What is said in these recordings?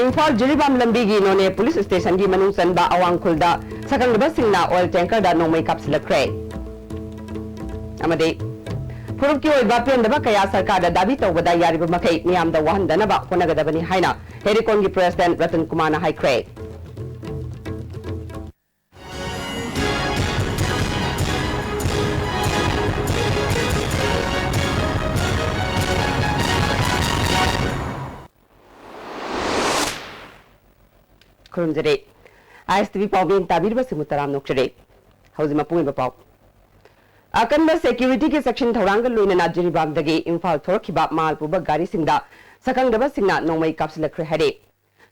इम्फाल जिरीबाम लंबी की नोने police station की मनुंग चनबा अवांगखुलदा सकंगबसिंगना ऑयल टैंकर दा नोंमै कापसिलखरे अमदे फुरुप की ओइबा पेंदबा कया सरकार दा दाबी तौबदा यारिबा मखै मियाम दा वहनदनबा होनगदबनी हाइना हेरिकॉन की प्रेसिडेंट रतन कुमार ना हाइख्रे खुरुमजरे आईएसटीवी पाउबेन ताबीरबा सिमुतराम नोक्चरे हौजिमा पुंगबा पाउ अकनबा सिक्योरिटी के सेक्शन थौरांग लोइना जिरीबामदगी इम्फाल थोरखिबा मालपुबा गाड़ी सिंगदा सकंगदबा सिंगना नोंमै कापसिलखरे हरे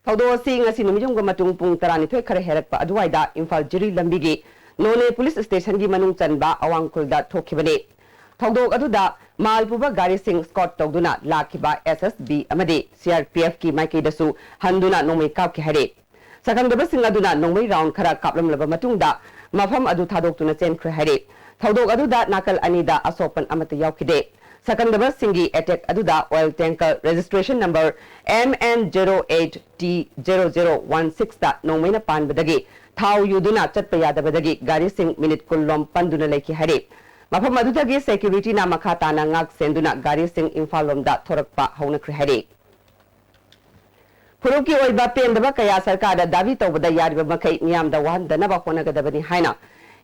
थौदो सिंग असि नुमिजुंग मतुंग पुंग 12 खरे हेरकपा अदुवाइदा इम्फाल जिरी लंबीगी नोने पुलिस स्टेशन की मनुंग चनबा अवांगखुलदा थोखिबने थौदोक अदुदा मालपुबा गाड़ी सिंग स्कॉट तौदुना लाखिबा एसएसबी अमदे सीआरपीएफ की माइकेदसु हंदुना नोंमै कापके हरे सकंगदबसिंग अदुना नोंमै राउंड खरा कापलमलबा मतुंगदा मफम अदु थादोक्तुना चेनख्रे हरे थौदोक अदुदा नाकल अनीदा असोपन अमत यावखिदे सकंगदबसिंगी अटैक अदुदा oil tanker registration number MN08T0016 दा नोंमैना पानबदगी थाव युदुना चटप यादबदगी गाड़ी सिंग मिनिट कुल्लोम पंदुना लेखि हरे मफम अदुदगी सिक्योरिटी ना मखा ताना ngak सेंदुना गाड़ी सिंग इम्फाल लोमदा थोरकपा हौनख्रे हरे फुरुप की ओइबा पेंदबा कया सरकार दा दाबी तौबदा यारिबा मखै मियाम दा वहनदनबा होनगदबनी हाइना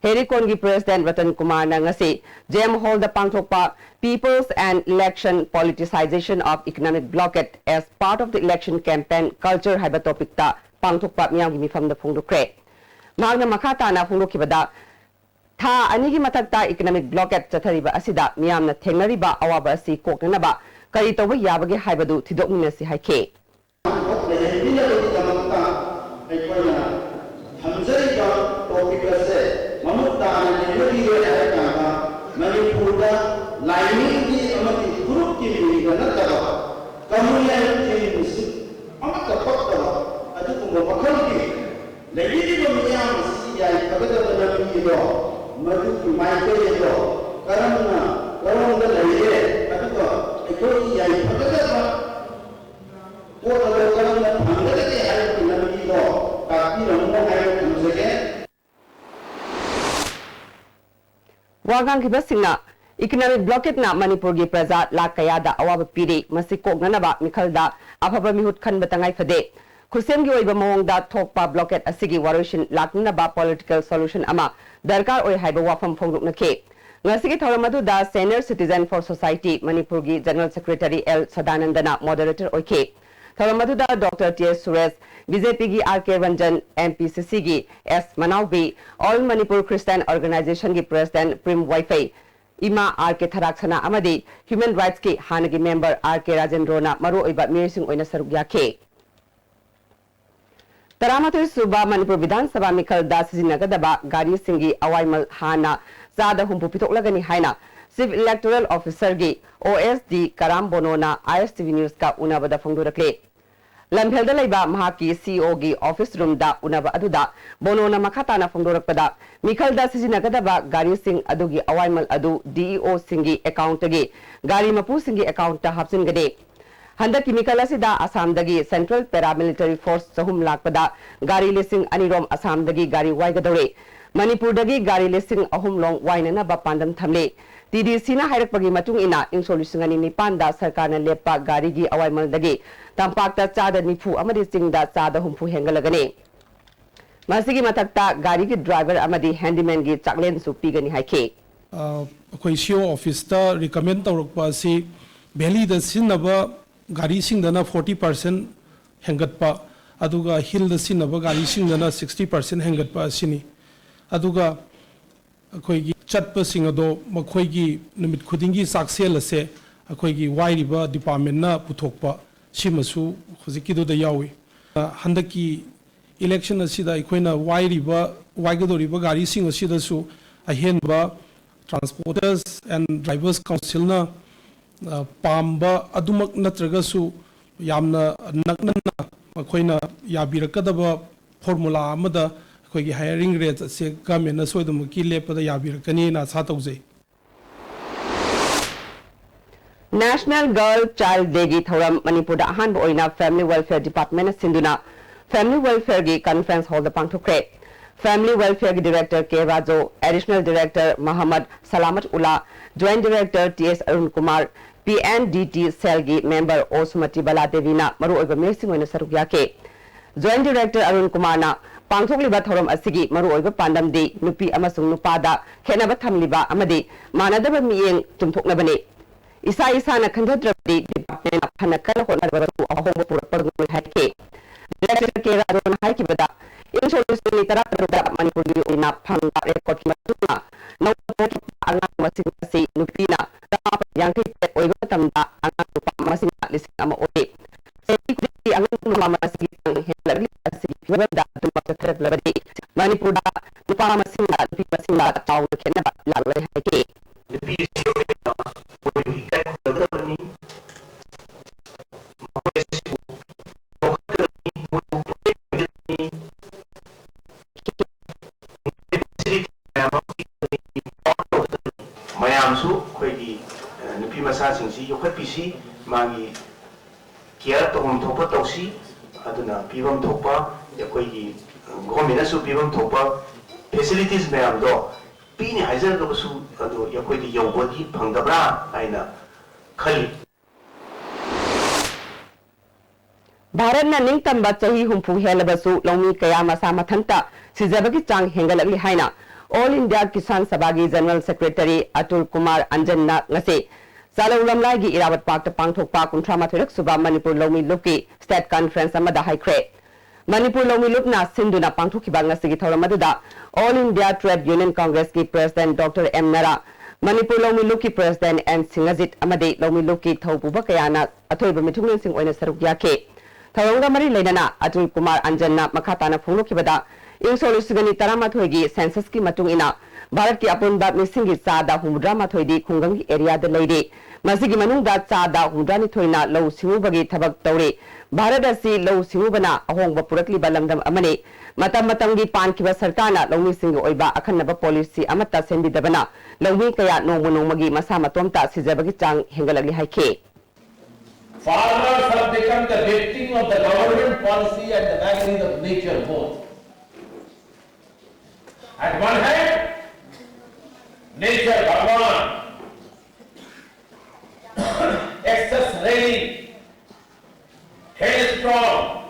हेरिकॉन की प्रेसिडेंट रतन कुमार नंगसी जेम हॉल द पांगथोकपा people's and election politicisation of economic blockade as part of the election campaign culture हाइबा टॉपिक ता पांगथोकपा मियाम की मिफम द फोंगदुख्रे मागना मखा ताना फोंगदोखिबदा था अनिगी मथक्ता इकोनॉमिक ब्लॉकेट चथरिबा असिदा मियामना थेंगनरिबा अवाबा असि कोकननबा करी तौबा याबगे हाइबदु थिदोकमिनसि हाइखे वागांग की बसिंगना इकोनॉमिक ब्लॉकेट ना मणिपुर की प्रजा लाख कयादा अवाब पीरे मसी कोगननबा मिखलदा अफबा मिहुत खनबा तंगाई फदे खुसेम की ओइबा मओंगदा थोकपा ब्लॉकेट असिगी वारोशन लाकनबा पॉलिटिकल सॉल्यूशन अमा दरकार ओइ हाइबा वाफम फोंगरुकनखे ngasiगी थौरमदुदा senior citizen for society Manipur की जनरल सेक्रेटरी एल सदानंदना मॉडरेटर ओइखे थौरमदुदा डॉक्टर टीएस सुरेश बीजेपी की आरके रंजन एमपीसीसी की S Manaobi all Manipur Christian organisation की प्रेसिडेंट प्रिम वाइफई इमा आरके थराक्सना अमदी ह्यूमन राइट्स की हानगी मेंबर आरके राजेंद्रोना मरो ओइबा मिरसिंग ओइना सरुक याखे तरामथोई सुबा मणिपुर विधानसभा मिखल दा सिजिनगदबा गाड़ी सिंगी अवाइमल हाना जादा हुंपु पिथोकलगनी हाइना चीफ इलेक्टोरल ऑफिसर की ओएसडी कराम बोनोना आईएसटीवी न्यूज का उनाबदा फोंदुरकले लंफेलदा लेबा महाकी सीईओ की ऑफिस रूम दा उनाबा अदुदा बोनोना मखाताना फोंदुरकपदा मिखलदा सिजिनगदबा गाड़ी सिंग अदुगी अवाइमल अदु डीईओ सिंगी अकाउंट गी गाड़ी मपु सिंगी अकाउंट ता हापसिनगदे हंदकी मिखल असिदा असमदगी सेंट्रल पैरामिलिटरी फोर्स चहुम लाकपदा गाड़ी लिसिंग अनिरोम असमदगी गाड़ी वाइगदौरे मणिपुरदगी गाड़ी लिसिंग अहुम लोंग वाइननबा पांदम थमले टीडीसी ना हाइरकपगी मतुंग इना इंसो लिसिंग अनि निपानदा सरकारना लेपा गाड़ी की अवाइमलदगी तंपाकता चादा निफु अमदि चिंगदा चादा हुंफु हेंगलगने मसिगी मथक्ता गाड़ी की ड्राइवर अमदि हैंडीमैन की चाकलेन सु पीगनी हाइखे अखोई सीओ ऑफिस ता रिकमेंड तौरकपा सि वैली द सिनबा गाड़ी सिंगदना 40% हेंगतपा अदुगा हिल द सिनबा गाड़ी सिंगदना 60% हेंगतपा सिनी अदुगा अखोई चटप सिंग अदो मखोई नुमित खुदिंगी साक्सेल असे अखोई वाइरिबा डिपार्टमेंट ना पुथोकपा सिमसु हुजिकिदो द यावी हंदकी इलेक्शन असिदा अखोइना वाइगदोरिबा गाड़ी सिंग असिदसु अहेनबा ट्रांसपोर्टर्स एंड ड्राइवर्स काउंसिल ना पाम्बा अदुमक नत्रगसु यामना नकनना अखोइना याबिरकदबा फॉर्मूला अमदा अखोइगी हायरिंग रेट से गवर्नमेंट ना सोइदमुकी लेपदा याबिरकनी ना सा तौजे National Girl Child Day gi thoram Manipur da ahan oina Family Welfare Department sinduna Family Welfare gi conference hall da pangthokre. Family Welfare gi Director K. Rajo, Additional Director Muhammad Salamat Ullah, Joint Director T.S. Arun Kumar, PNDT Cell gi Member Osmati Bala Devina maru oiba mersing oina saruk yake. Joint Director Arun Kumar na pangthokliba thoram asigi maru oiba pandam di nupi amasung nupada khenaba thamliba amadi manadaba miyeng tumthoknabani. Isa na khandhadrabdi department phana kala honarbaru ahoma purapagul haike. Director K. Rajo na haike bada Insolation Literatura Manipur Una Panga Record Matuna, no Angan Masing Nupina, Yankee Oivatamda, Angan Masing Lisama Oi. Angan Masing Hillary, Webda to Master Labadi, Manipur, Nupama Singa, Pipasinga, Town Canada, Lala Hake. The PCO will be Singsi PC magi kia to hom thopa tosi aduna pivam thopa yakoi government su pivam thopa facilities me amdo pini hajar do su adu yakoi di yobodi phangdabra aina khali Bharat na ningtamba chahi humpu helabasu lomi kaya masa mathanta sizabagi chang hengalagli haina All India Kisan Sabagi General Secretary Atul Kumar Anjan na ngase Sala ulamlai gi Irawat Park ta pangthokpa kunthamathirek suba Manipur Lomi Luki State Conference amada haikre. Manipur Lomi Lukna sinduna pangthokhiba ngasigi thoramadada All India Trade Union Congress ki President Dr. M. Nara, Manipur Lomi Luki President N. Singajit amade Lomi Luki thaupuba kayana athoiba mithunglen sing oina saruk yake. Tharonga mari leinana Atul Kumar Anjanna makhatana phunglokibada Insolation Literatura gi census ki matung ina Bharat ki apunba misingi sada humudra mathoidi khungangi area da leide masigi manungda sada humudani thoina low simubagi thabak tawre Bharat asi low simubana ahongba purakli balamdam amane matam matamgi pankiba sarkana lawmi singi oiba akhanaba policy amata sembidabana lawmi kaya nongmagi masa matomta sijabagi chang hengalagi haike. Farmers have become the victim of the government policy and the vagaries of nature both. At one hand, nature, Bhagwan, excess rain, hailstorm,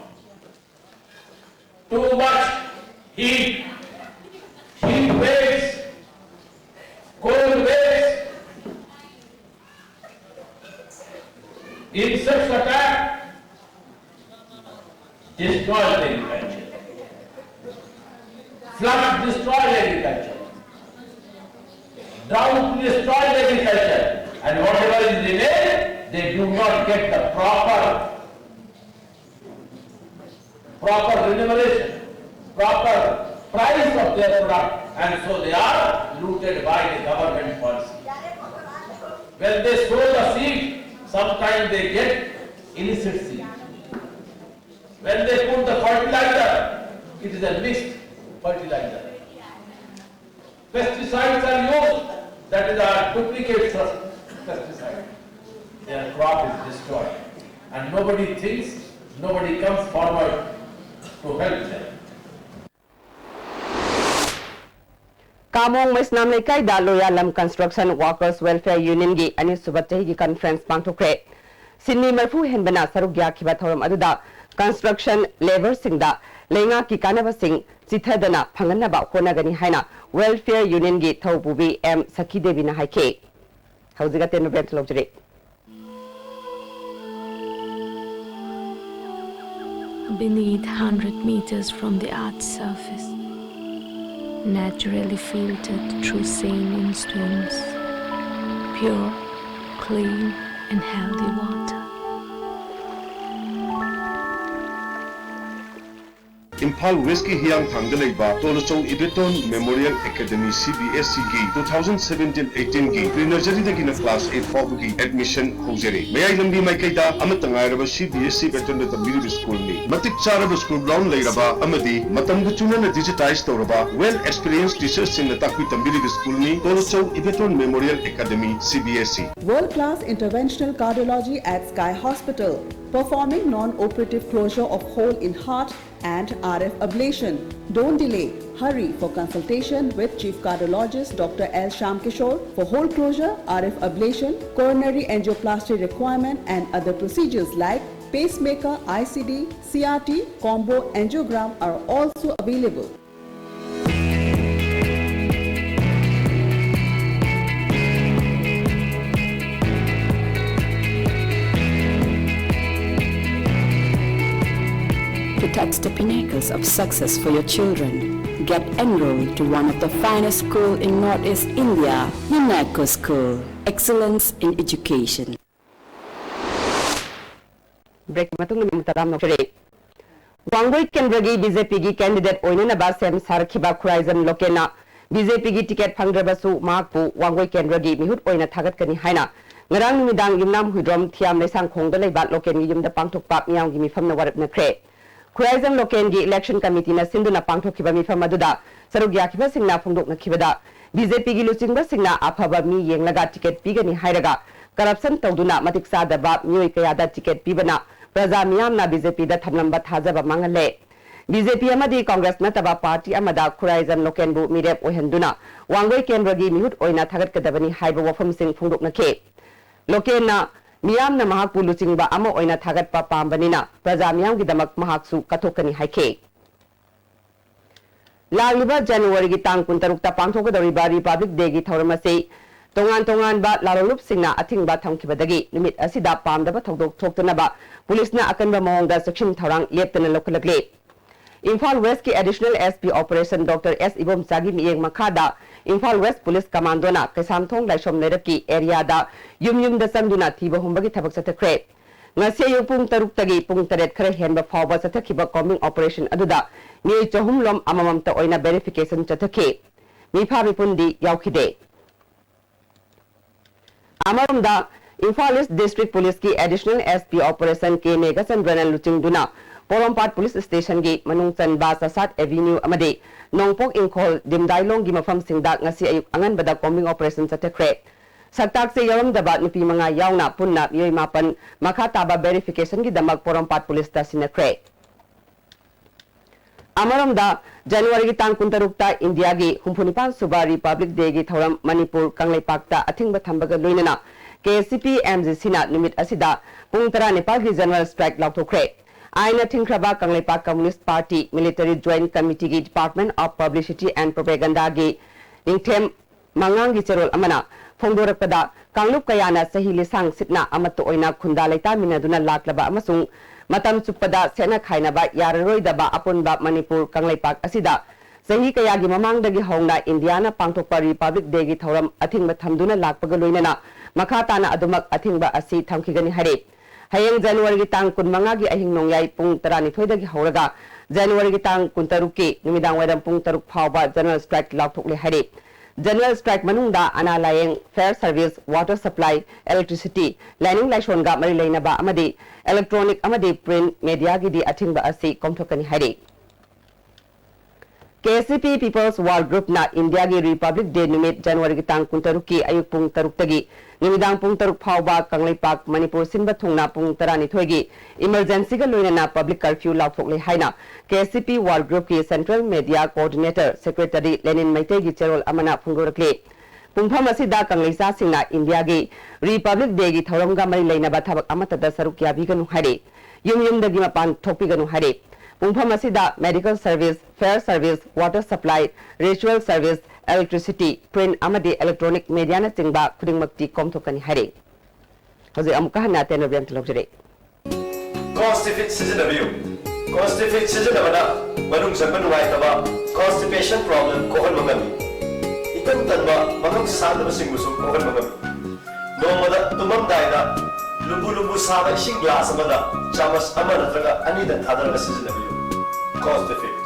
too much heat, heat waves, cold waves, insects attack, destroy the agriculture. Floods destroy agriculture. Drought destroy agriculture. And whatever is remain, they do not get the proper remuneration, proper price of their product, and so they are looted by the government policy. When they sow the seed, sometimes they get illicit seed. When they put the fertilizer, it is a mixed fertilizer. Pesticides are used, that is a duplicate pesticide. Their crop is destroyed. And nobody thinks, nobody comes forward to help them. Kamong Mesnam Lekai da Loyalam Construction Workers Welfare Union gi ani subatai gi conference pangthokre. Sydney Marfu henbana sarugya khiba thoram aduda construction labor singda lenga ki kanaba sing chithadana phanganaba honagani haina Welfare Union gi thaupubi M Sakhi Devi na haike. Haujiga tenu bet lojre. Beneath 100 meters from the Earth's surface, naturally filtered through saline stones, pure, clean and healthy water. Imphal West ki hiyang thangda leiba Tolachong Ibeton Memorial Academy CBSE gi 2017-18 gi pre-nursery dagi na class 8 fawb gi admission hojare. Mayai lambi mai kaida amatangai raba CBSE Ibeton da tamiri school ni matik charaba school ground leiraba amadi matam chuna na digitize tawraba well experienced teachers sing na takpi tamiri school ni Tolachong Ibeton Memorial Academy CBSE. World-class interventional cardiology at Sky Hospital, performing non-operative closure of hole in heart and RF ablation. Don't delay. Hurry for consultation with Chief Cardiologist Dr. L. Shyam Kishore for hole closure, RF ablation, coronary angioplasty requirement and other procedures like pacemaker, ICD, CRT, combo angiogram are also available. To touch the pinnacles of success for your children, get enrolled to one of the finest schools in Northeast India, UNESCO School. Excellence in Education. Break matung na mutaram na shiri. Wangoi Kendragi BJP gi candidate oina na ba sem sarkhiba khuraizam lokena BJP gi ticket phangdrabasu makpu Wangoi Kendragi mihut oina thagat kani haina ngarang numidang yumnam huidrom thiam leisang khongda leibat loken gi yumda pangthokpa miyam gi mifam na warap na kre khuraizam loken gi election committee na sinduna pangthokhiba mifam aduda sarugya khiba singna phongdok na khibada BJP gi luchingba singna aphaba mi yenglaga ticket pigani hairaga corruption tawduna matik sadaba miyoi kayada ticket pibana Praja miyamna BJP da thamlamba thajaba mangale BJP amadi Congress nataba party amada khuraizam lokenbu mirep ohenduna Wangoi Kendragi mihut oina thagat kadabani haiba wafam sing phongdok na khe lokena miyamna mahakpu luchingba ama oina thagat pa pambanina praja miyam gi damak mahaksu kathokani haikhe lagliba January gi tang 16 ta pangthokadoriba Republic Day gi thauramase tongan ba larolup singna athingba thamkhibadagi limit asida pamdaba thodok thoktanaba police ने अकनबा मौंगदा section थौरांग लेप्तना लोखलगले Imphal west की additional SP operation doctor S Ibom सागी मियेंग मखादा इम्फाल वेस्ट पुलिस कमांडो ना कैसामथोंग लाइसोम नेरप की एरिया दा युम दा संगदुना थीबा हुंबगी थबक सतखरे ngase yu pung taruk tagi pung taret khare henba phawba sathakhiba combing operation aduda ni chahum lom amamam ta oina verification chathakhe mifa mipundi yaukhide amaramda Imphal East District Police की Additional SP Operation के नेगसन ब्रनल लुचिंग दुना Porompat police station की मनुंगचन बासासात Avenue अमदे Nongpok इंखोल दिमदाइलोंग की मफम सिंगदा ngasi ayuk angan bada combing operation chathakre saktak se yawam daba nupi manga yauna punna yoi mapan makha taba verification की दमक Porompat police ता सिनखरे अमरमदा January की तांग 16 India की हुंफुनिपान सुबा रिपब्लिक डे की थौरम Manipur कंगलेपाकता अथिंगबा थंबगा लोइनना KCP MGC na numit asida pung tara Nepal ki general strike lauthokre aina thingkraba Kangleipak Communist Party Military Joint Committee ki Department of Publicity and Propaganda gi ningthem mangang gi cherol amana phongdorakpada kanglup kayana sahi lisang sitna amato oina khunda leita minaduna laklaba amasung matam chupada sena khainaba yararoi daba apunba Manipur Kangleipak asida sahi kaya gi mamang dagi hongna Indiana pangthokpa Republic Day gi thoram athingba thamduna lakpaga loinana Makatana adumak athingba asi thamkhigani hare hayeng January gi tang 15 gi ahing nongyai pung 12 dagi horaga January gi tang 13 ki numidang wadam pung 3 phawba general strike lauthokle hare general strike manungda analayeng fair service water supply electricity lining laishon ga mari leinaba amadi electronic amadi print media gi di athingba asi komthokani hare KCP People's World Group na India gi Republic Day numit January gi tang 16 ki ayuk pung 3 tagi nimidang pung 3 phawba Kangleipak Manipur sinba thungna pung 12 gi emergency ga loina public curfew lauthokle haina KCP World Group ki Central Media Coordinator Secretary Lenin Maitei gi cherol amana phungdorakle pungpham asida Kangleisa singna India gi Republic Day gi thoramga mari leinaba thabak amata da saruk yabiganu hare yum dagi mapan thopiganu hare Pungpham asida medical service, fair service, water supply, ritual service, electricity, print amadi electronic media na chingba khudingmakti komthokani hare. Hoje amukha hana teno biang thlokjare. Constipate seasonabio. Constipate seasonabana manung sangan wai taba constipation problem kohon mangami. Ikan tanba manung sadaba singmusu kohon mangami. Nomada tumam daida lubu sada ising glass amada chamas amana traga anida thadaraga seasonabio. Constipate.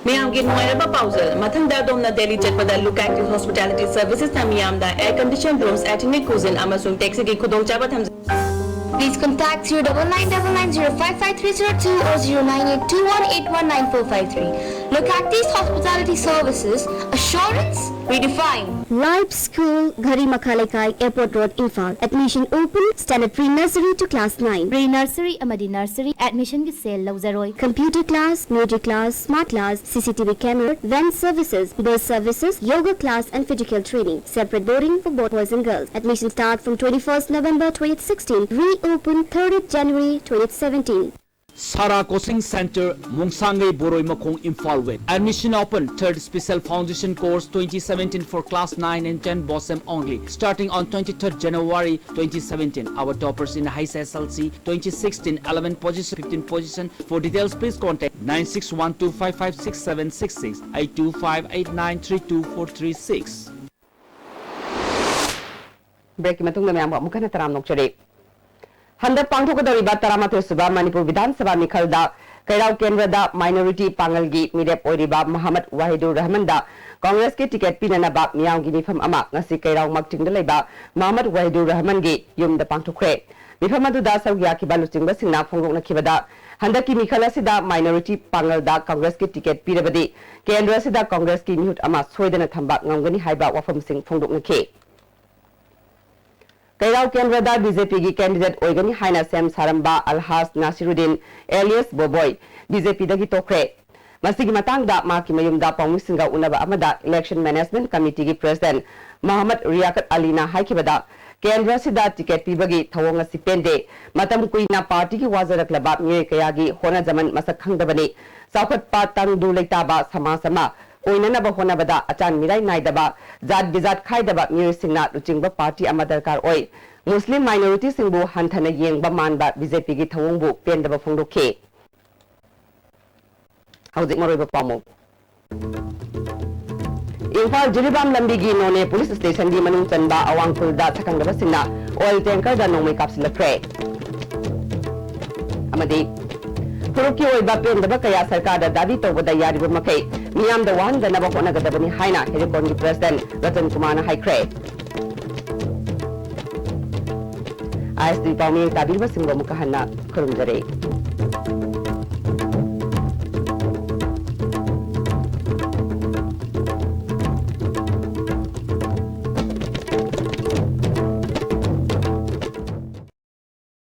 Miyam ki nuwairaba pausal, mathangda domna Delhi chatpada Look Active Hospitality Services na miyamda air conditioned rooms, ethnic cuisine amasung taxi ki khudongchaba tham. Please contact 09999055302 or 098218194553. Look at these hospitality services. Assurance redefined. Live School, Ghari Makhalekai, Airport Road, Imphal. Admission open. Standard pre-nursery to class 9. Pre-nursery, amadi nursery, admission ki sale lauzaroi. Computer class, music class, smart class, CCTV camera, van services, bus services, yoga class and physical training. Separate boarding for both boys and girls. Admission start from 21st November 2016. Reopen 3rd January 2017. Sara Coaching Center, Mungsangai Boroi Makong, Imphal West. Admission open. 3rd Special Foundation Course 2017 for class 9 and 10 BOSM only. Starting on 23rd January 2017. Our toppers in high SSLC 2016, 11 position, 15 position. For details, please contact 9612556766, 8258932436. Break matungda mayam ba mukana taram nokchare. Handak pangthokadoriba Taramathoy suba Manipur Vidhan Sabha mikhalda Kairau Kendrada minority pangalgi midep oiriba Muhammad Wahidur Rahman da Congress ki ticket pinanaba miyamgi mifam ama ngasi Kairau magtingda leiba Muhammad Wahidur Rahman gi yumda pangthokre mifam aduda saugya ki baluchingba singna phongrokna khibada handaki mikhala sida minority pangalda Congress ki ticket pirabadi Kendra sida Congress ki mihut ama soidana thamba ngamgani haiba wafam sing phongrokna khe Kairau Kendrada BJP ki candidate oigani haina Sam Saramba Alhas Nasiruddin alias Boboy BJP dagi tokre masigi matangda maki mayumda pawmisinga unaba amada election management committee ki president Muhammad Riyakat Alina haikibada Kendra sida ticket pibagi thawonga sipende matam kuina party ki wazaraklaba mye kayagi hona zaman masak khangdabani saukhat pa tangdu leitaba samasama oinanaba honabada achan mirai naidaba jat bizat khaidaba mye singna luchingba party amadarkar oi Muslim minority singbu hanthana yengba manba BJP gi thawongbu pendaba phongdokhe hauzik maroiba pamu Imphal Jiribam lambi gi none police station gi manung chanba awangpul da thakangdaba singna oil tanker da nongmai kapsilakre amadi Puruki oiba pendaba kaya sarkar da davi tawbada yariba makai miyam da wan da naba honagadabani haina Helicon gi president Ratan Kumar na haikre ISD Pawmi Kabirba Singbo Mukahanna Kurumjare